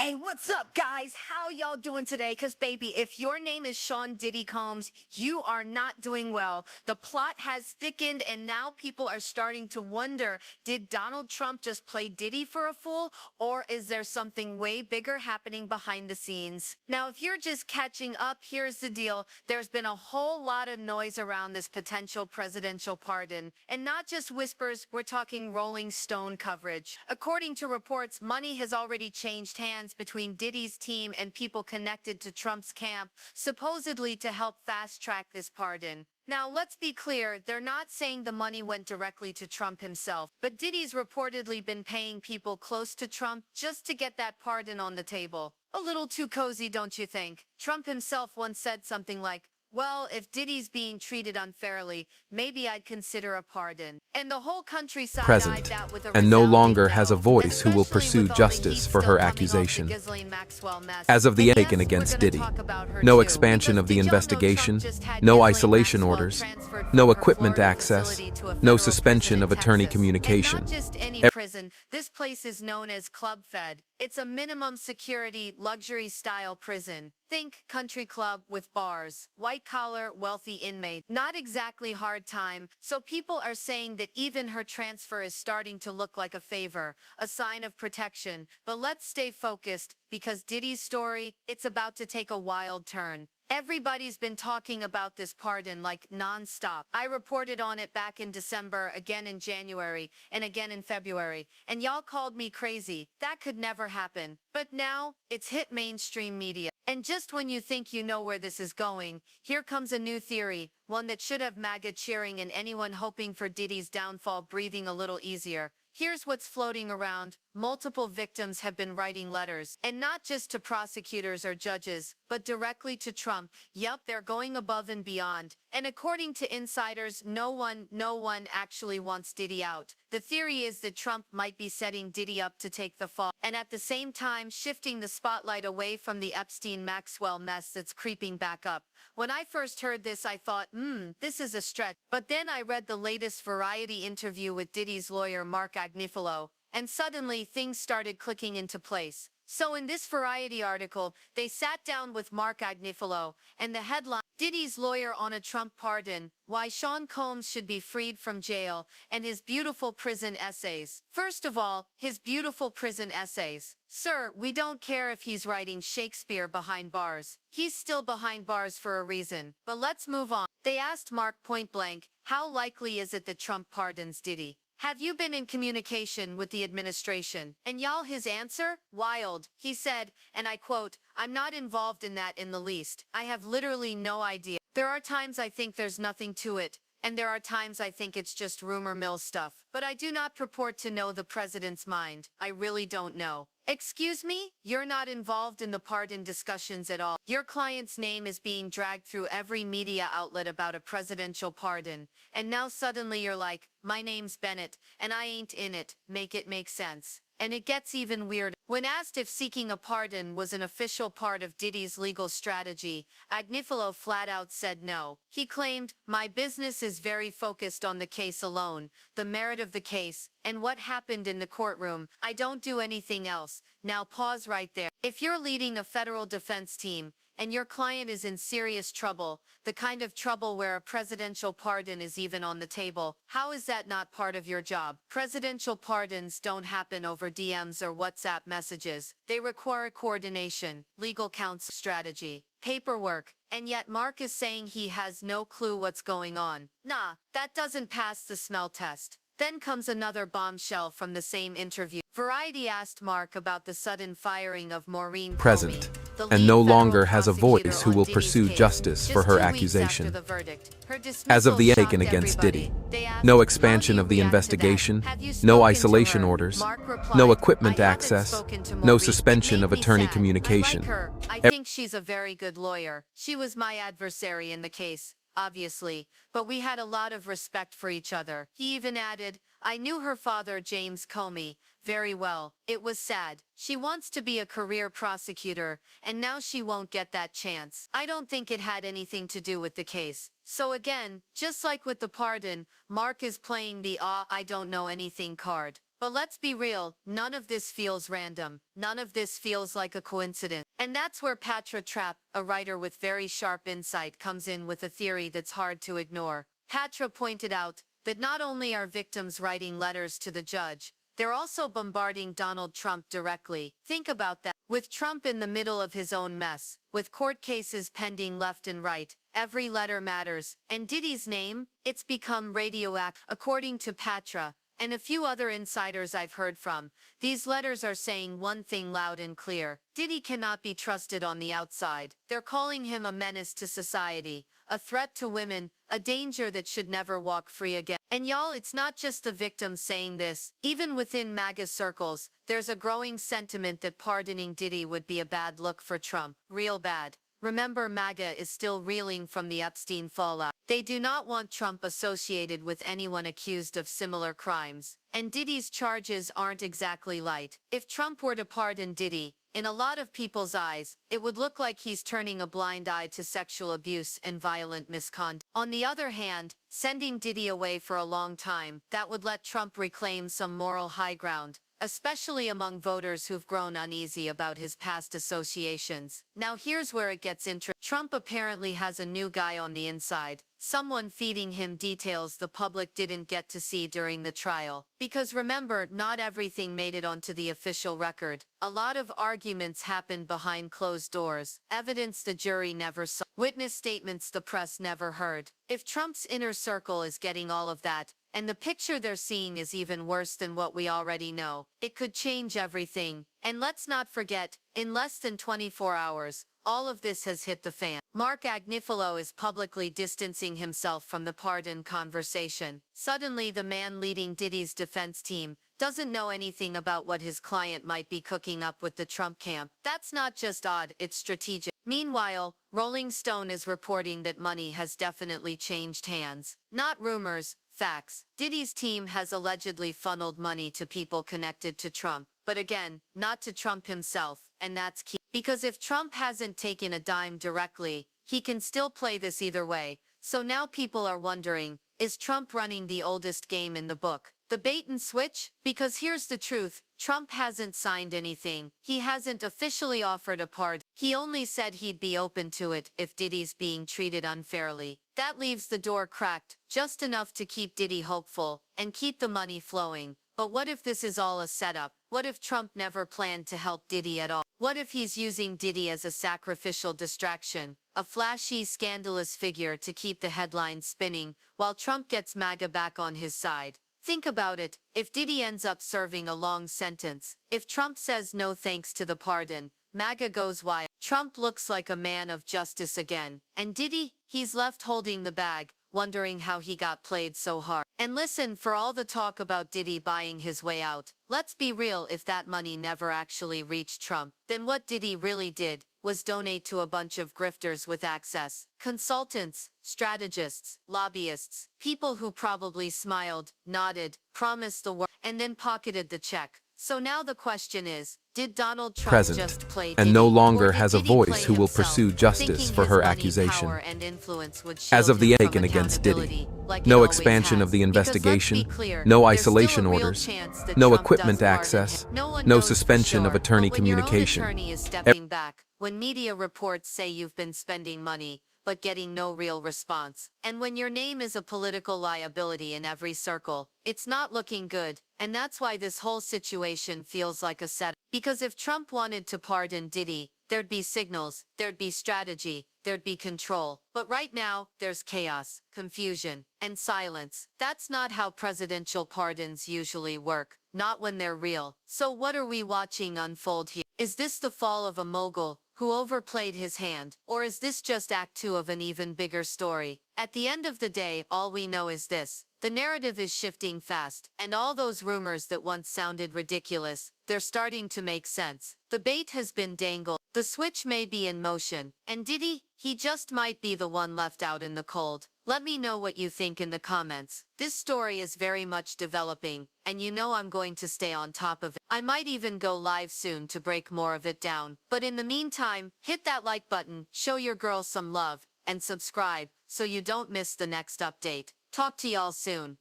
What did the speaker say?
Hey, what's up, guys? How y'all doing today? Because, baby, if your name is Sean Diddy Combs, you are not doing well. The plot has thickened, and now people are starting to wonder, did Donald Trump just play Diddy for a fool, or is there something way bigger happening behind the scenes? Now, if you're just catching up, here's the deal. There's been a whole lot of noise around this potential presidential pardon, and not just whispers, we're talking Rolling Stone coverage. According to reports, money has already changed hands between Diddy's team and people connected to Trump's camp, supposedly to help fast-track this pardon. Now, let's be clear, they're not saying the money went directly to Trump himself, but Diddy's reportedly been paying people close to Trump just to get that pardon on the table. A little too cozy, don't you think? Trump himself once said something like, "Well, if Diddy's being treated unfairly, maybe I'd consider a pardon." And the whole country side-eyed Present, that with a and no resounding longer has a no, voice who will especially pursue with all the justice heat for her still coming off the accusation. Ghislaine Maxwell mess. As of the And taken yes, we're against gonna Diddy, talk about her no too, expansion of the because did y'all know investigation, Trump just had no Ghislaine isolation Maxwell orders, transferred no from her equipment Florida access, facility to a no federal suspension prison of in attorney Texas. communication. And not just any prison. This place is known as Club Fed. It's a minimum security, luxury-style prison. Think country club with bars, white-collar, wealthy inmate. Not exactly hard time, so people are saying that even her transfer is starting to look like a favor, a sign of protection. But let's stay focused, because Diddy's story, it's about to take a wild turn. Everybody's been talking about this pardon like non-stop. I reported on it back in December, again in January, and again in February. And y'all called me crazy. That could never happen. But now, it's hit mainstream media. And just when you think you know where this is going, here comes a new theory, one that should have MAGA cheering and anyone hoping for Diddy's downfall breathing a little easier. Here's what's floating around. Multiple victims have been writing letters, and not just to prosecutors or judges, but directly to Trump. Yup, they're going above and beyond. And according to insiders, no one actually wants Diddy out. The theory is that Trump might be setting Diddy up to take the fall, and at the same time shifting the spotlight away from the Epstein-Maxwell mess that's creeping back up. When I first heard this, I thought, this is a stretch. But then I read the latest Variety interview with Diddy's lawyer, Mark Agnifilo, and suddenly things started clicking into place. So in this Variety article, they sat down with Mark Agnifilo, and the headline, Diddy's lawyer on a Trump pardon, why Sean Combs should be freed from jail, and his beautiful prison essays. First of all, his beautiful prison essays. Sir, we don't care if he's writing Shakespeare behind bars. He's still behind bars for a reason. But let's move on. They asked Mark point blank, how likely is it that Trump pardons Diddy? Have you been in communication with the administration? And y'all, his answer? Wild. He said, and I quote, "I'm not involved in that in the least. I have literally no idea. There are times I think there's nothing to it, and there are times I think it's just rumor mill stuff. But I do not purport to know the president's mind. I really don't know." Excuse me? You're not involved in the pardon discussions at all. Your client's name is being dragged through every media outlet about a presidential pardon. And now suddenly you're like, my name's Bennett, and I ain't in it. Make it make sense. And it gets even weirder. When asked if seeking a pardon was an official part of Diddy's legal strategy, Agnifilo flat out said no. He claimed, my business is very focused on the case alone, the merit of the case, and what happened in the courtroom. I don't do anything else. Now pause right there. If you're leading a federal defense team, and your client is in serious trouble, the kind of trouble where a presidential pardon is even on the table, how is that not part of your job? Presidential pardons don't happen over DMs or WhatsApp messages. They require coordination, legal counsel, strategy, paperwork, and yet Mark is saying he has no clue what's going on. Nah, that doesn't pass the smell test. Then comes another bombshell from the same interview. Variety asked Mark about the sudden firing of Maureen Present, Comey, the and lead no federal longer has a prosecutor voice who on will Diddy's pursue case, justice for just her 2 weeks after accusation. the verdict. Her As of the dismissal taken shocked against everybody. Diddy, They asked, no "How expansion do of you the react to that? investigation, Have you no spoken to isolation her?" orders, Mark replied, no equipment "I haven't access, spoken to no Maureen. suspension It of made me attorney sad. communication." I like her. I think she's a very good lawyer. She was my adversary in the case, obviously, but we had a lot of respect for each other. He even added, I knew her father, James Comey, very well. It was sad. She wants to be a career prosecutor, and now she won't get that chance. I don't think it had anything to do with the case. So again, just like with the pardon, Mark is playing the I don't know anything card. But let's be real, none of this feels random. None of this feels like a coincidence. And that's where Patra Trapp, a writer with very sharp insight, comes in with a theory that's hard to ignore. Patra pointed out that not only are victims writing letters to the judge, they're also bombarding Donald Trump directly. Think about that. With Trump in the middle of his own mess, with court cases pending left and right, every letter matters. And Diddy's name, it's become radioactive. According to Patra, and a few other insiders I've heard from, these letters are saying one thing loud and clear. Diddy cannot be trusted on the outside. They're calling him a menace to society, a threat to women, a danger that should never walk free again. And y'all, it's not just the victims saying this. Even within MAGA circles, there's a growing sentiment that pardoning Diddy would be a bad look for Trump. Real bad. Remember, MAGA is still reeling from the Epstein fallout. They do not want Trump associated with anyone accused of similar crimes. And Diddy's charges aren't exactly light. If Trump were to pardon Diddy, in a lot of people's eyes, it would look like he's turning a blind eye to sexual abuse and violent misconduct. On the other hand, sending Diddy away for a long time, that would let Trump reclaim some moral high ground, especially among voters who've grown uneasy about his past associations. Now here's where it gets interesting. Trump apparently has a new guy on the inside, someone feeding him details the public didn't get to see during the trial. Because remember, not everything made it onto the official record. A lot of arguments happened behind closed doors, evidence the jury never saw, witness statements the press never heard. If Trump's inner circle is getting all of that, and the picture they're seeing is even worse than what we already know, it could change everything. And let's not forget, in less than 24 hours, all of this has hit the fan. Mark Agnifilo is publicly distancing himself from the pardon conversation. Suddenly, the man leading Diddy's defense team doesn't know anything about what his client might be cooking up with the Trump camp. That's not just odd, it's strategic. Meanwhile, Rolling Stone is reporting that money has definitely changed hands. Not rumors, facts. Diddy's team has allegedly funneled money to people connected to Trump. But again, not to Trump himself, and that's key. Because if Trump hasn't taken a dime directly, he can still play this either way. So now people are wondering, is Trump running the oldest game in the book? The bait and switch? Because here's the truth, Trump hasn't signed anything. He hasn't officially offered a pardon. He only said he'd be open to it if Diddy's being treated unfairly. That leaves the door cracked, just enough to keep Diddy hopeful and keep the money flowing. But what if this is all a setup? What if Trump never planned to help Diddy at all? What if he's using Diddy as a sacrificial distraction, a flashy, scandalous figure to keep the headlines spinning, while Trump gets MAGA back on his side? Think about it. If Diddy ends up serving a long sentence, if Trump says no thanks to the pardon, MAGA goes wild. Trump looks like a man of justice again. And Diddy, he's left holding the bag, wondering how he got played so hard. And listen, for all the talk about Diddy buying his way out, let's be real, if that money never actually reached Trump, then what Diddy really did was donate to a bunch of grifters with access. Consultants, strategists, lobbyists, people who probably smiled, nodded, promised the world, and then pocketed the check. So now the question is, did Donald Trump Present, just play and Diddy, no longer or did has a Diddy voice play who will himself, pursue justice thinking for his her money, accusation? power, and influence would As shield of the him from taken against Diddy, accountability, like it no always expansion has? of the Because let's investigation, be clear, no there's still a isolation real orders, chance that no Trump equipment does pardon access, him. No one no knows for suspension of sure, attorney but when your own communication. attorney is stepping back, when media reports say you've been spending money, but getting no real response, and when your name is a political liability in every circle, it's not looking good. And that's why this whole situation feels like a setup. Because if Trump wanted to pardon Diddy, there'd be signals, there'd be strategy, there'd be control. But right now, there's chaos, confusion, and silence. That's not how presidential pardons usually work, not when they're real. So what are we watching unfold here? Is this the fall of a mogul who overplayed his hand, or is this just Act 2 of an even bigger story? At the end of the day, all we know is this. The narrative is shifting fast, and all those rumors that once sounded ridiculous, they're starting to make sense. The bait has been dangled, the switch may be in motion, and Diddy, he just might be the one left out in the cold. Let me know what you think in the comments. This story is very much developing, and you know I'm going to stay on top of it. I might even go live soon to break more of it down. But in the meantime, hit that like button, show your girl some love, and subscribe so you don't miss the next update. Talk to y'all soon.